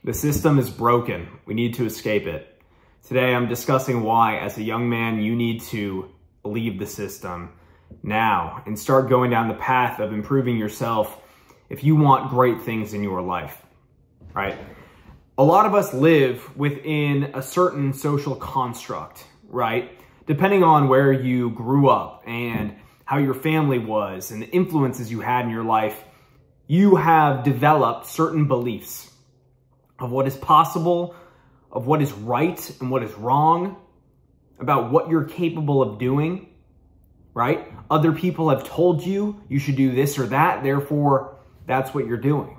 The system is broken. We need to escape it. Today, I'm discussing why, as a young man, you need to leave the system now and start going down the path of improving yourself if you want great things in your life, right? A lot of us live within a certain social construct, right? Depending on where you grew up and how your family was and the influences you had in your life, you have developed certain beliefs of what is possible, of what is right and what is wrong, about what you're capable of doing, right? Other people have told you you should do this or that, therefore that's what you're doing.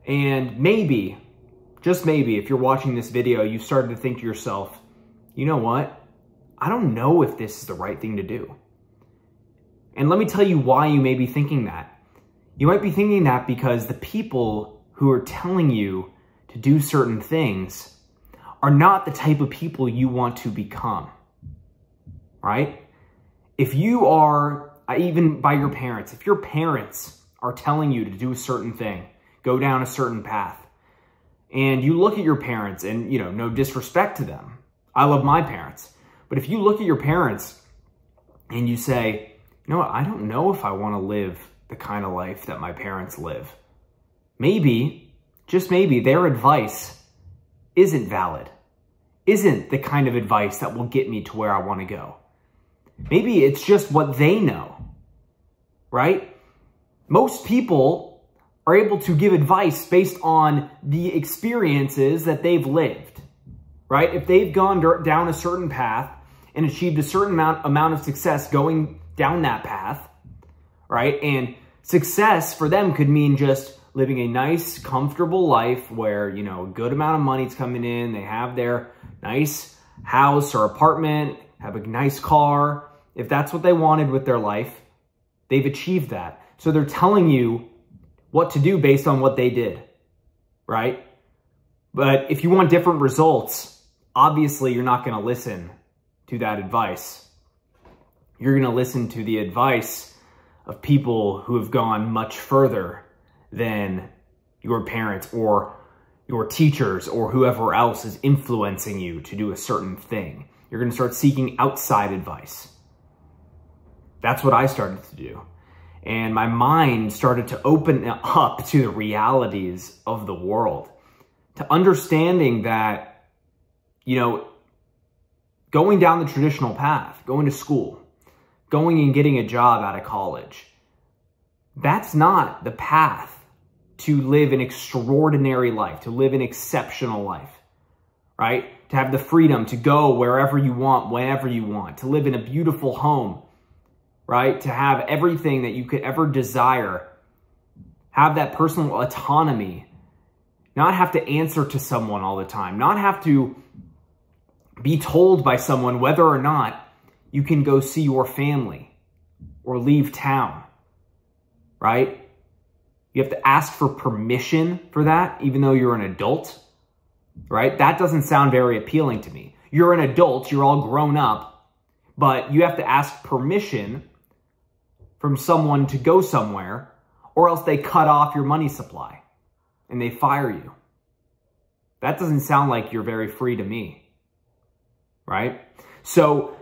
And maybe, just maybe, if you're watching this video, you started to think to yourself, you know what? I don't know if this is the right thing to do. And let me tell you why you may be thinking that. You might be thinking that because the people who are telling you to do certain things are not the type of people you want to become, right? If you are, even by your parents, if your parents are telling you to do a certain thing, go down a certain path, and you look at your parents and, you know, no disrespect to them. I love my parents. But if you look at your parents and you say, you know what, I don't know if I want to live the kind of life that my parents live. Maybe, just maybe, their advice isn't valid, isn't the kind of advice that will get me to where I want to go. Maybe it's just what they know, right? Most people are able to give advice based on the experiences that they've lived, right? If they've gone down a certain path and achieved a certain amount of success going down that path, right? And success for them could mean just living a nice, comfortable life where, you know, a good amount of money's coming in. They have their nice house or apartment, have a nice car. If that's what they wanted with their life, they've achieved that. So they're telling you what to do based on what they did, right? But if you want different results, obviously you're not going to listen to that advice. You're going to listen to the advice of people who have gone much further than your parents or your teachers or whoever else is influencing you to do a certain thing. You're going to start seeking outside advice. That's what I started to do. And my mind started to open up to the realities of the world, to understanding that, you know, going down the traditional path, going to school, going and getting a job out of college, that's not the path to live an extraordinary life, to live an exceptional life, right? To have the freedom to go wherever you want, whenever you want, to live in a beautiful home, right? To have everything that you could ever desire, have that personal autonomy, not have to answer to someone all the time, not have to be told by someone whether or not you can go see your family or leave town, right? You have to ask for permission for that, even though you're an adult, right? That doesn't sound very appealing to me. You're an adult, you're all grown up, but you have to ask permission from someone to go somewhere, or else they cut off your money supply and they fire you. That doesn't sound like you're very free to me, right? So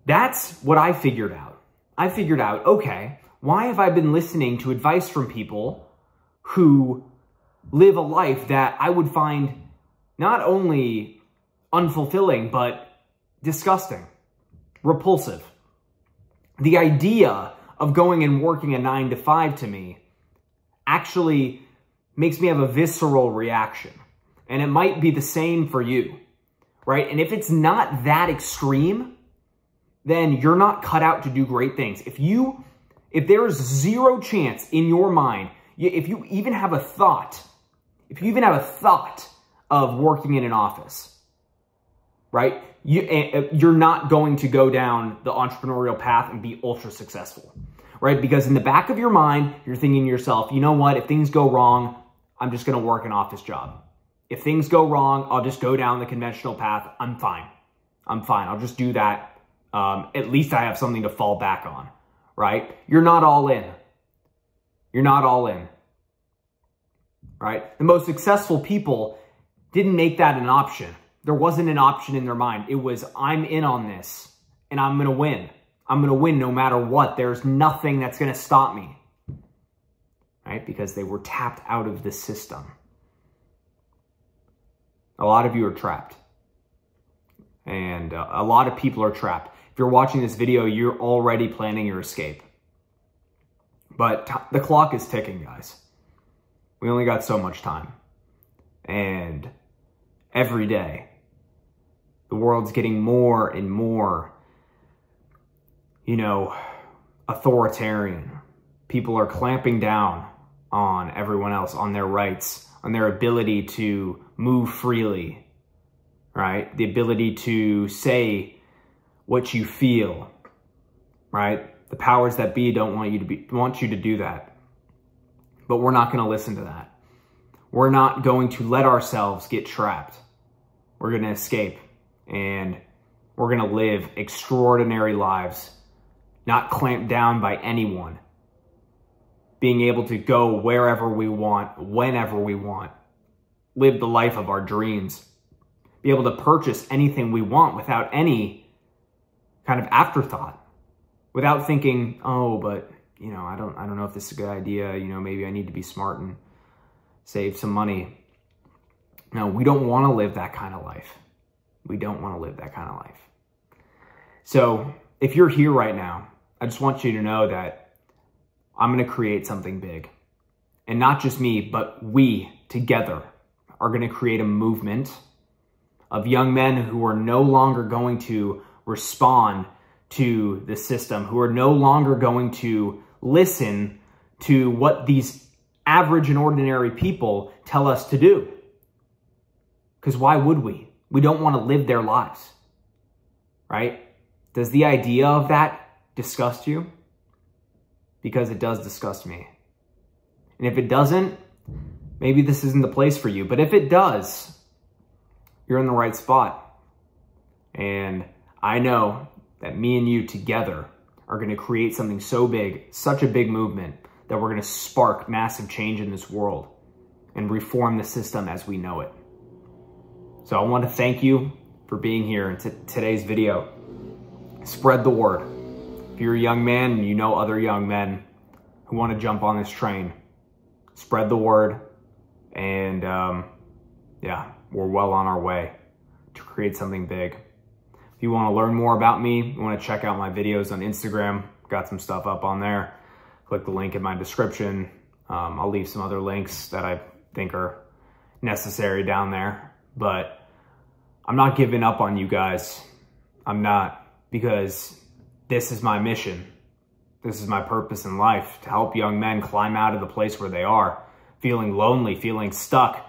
that's what I figured out. I figured out, okay, why have I been listening to advice from people who live a life that I would find not only unfulfilling, but disgusting, repulsive? The idea of going and working a 9-to-5 to me actually makes me have a visceral reaction. And it might be the same for you, right? And if it's not that extreme, then you're not cut out to do great things. If there's zero chance in your mind, if you even have a thought of working in an office, right? You're not going to go down the entrepreneurial path and be ultra successful, right? Because in the back of your mind, you're thinking to yourself, you know what? If things go wrong, I'm just going to work an office job. If things go wrong, I'll just go down the conventional path. I'm fine. I'll just do that. At least I have something to fall back on, right? You're not all in. You're not all in, right? The most successful people didn't make that an option. There wasn't an option in their mind. It was, I'm in on this and I'm going to win. I'm going to win no matter what. There's nothing that's going to stop me. Right? Because they were tapped out of the system. A lot of you are trapped. And a lot of people are trapped. If you're watching this video, you're already planning your escape. But the clock is ticking, guys. We only got so much time. And every day, the world's getting more and more, authoritarian. People are clamping down on everyone else, on their rights, on their ability to move freely, right? The ability to say what you feel, right? The powers that be don't want you to do that. But we're not going to listen to that. We're not going to let ourselves get trapped. We're going to escape and we're going to live extraordinary lives, not clamped down by anyone. Being able to go wherever we want, whenever we want, live the life of our dreams, be able to purchase anything we want without any kind of afterthought, without thinking, oh, but I don't know if this is a good idea. Maybe I need to be smart and save some money. No, we don't want to live that kind of life. We don't want to live that kind of life. So if you're here right now, I just want you to know that I'm going to create something big. And not just me, but we together are going to create a movement of young men who are no longer going to respond to the system, who are no longer going to listen to what these average and ordinary people tell us to do. Because why would we? We don't want to live their lives, right? Does the idea of that disgust you? Because it does disgust me. And if it doesn't, maybe this isn't the place for you. But if it does, you're in the right spot. And I know that me and you together are going to create something so big, such a big movement, that we're going to spark massive change in this world and reform the system as we know it. So I want to thank you for being here in today's video. Spread the word. If you're a young man and you know other young men who want to jump on this train, spread the word. And we're well on our way to create something big. If you want to learn more about me, you want to check out my videos on Instagram, got some stuff up on there. Click the link in my description. I'll leave some other links that I think are necessary down there. But I'm not giving up on you guys. I'm not, because this is my mission. This is my purpose in life, to help young men climb out of the place where they are, feeling lonely, feeling stuck,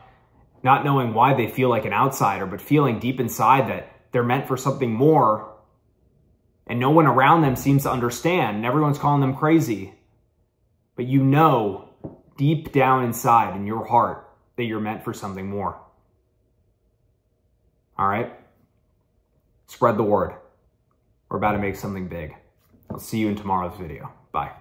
not knowing why they feel like an outsider, but feeling deep inside that they're meant for something more, and no one around them seems to understand, and everyone's calling them crazy. But you know, deep down inside in your heart, that you're meant for something more. All right? Spread the word. We're about to make something big. I'll see you in tomorrow's video. Bye.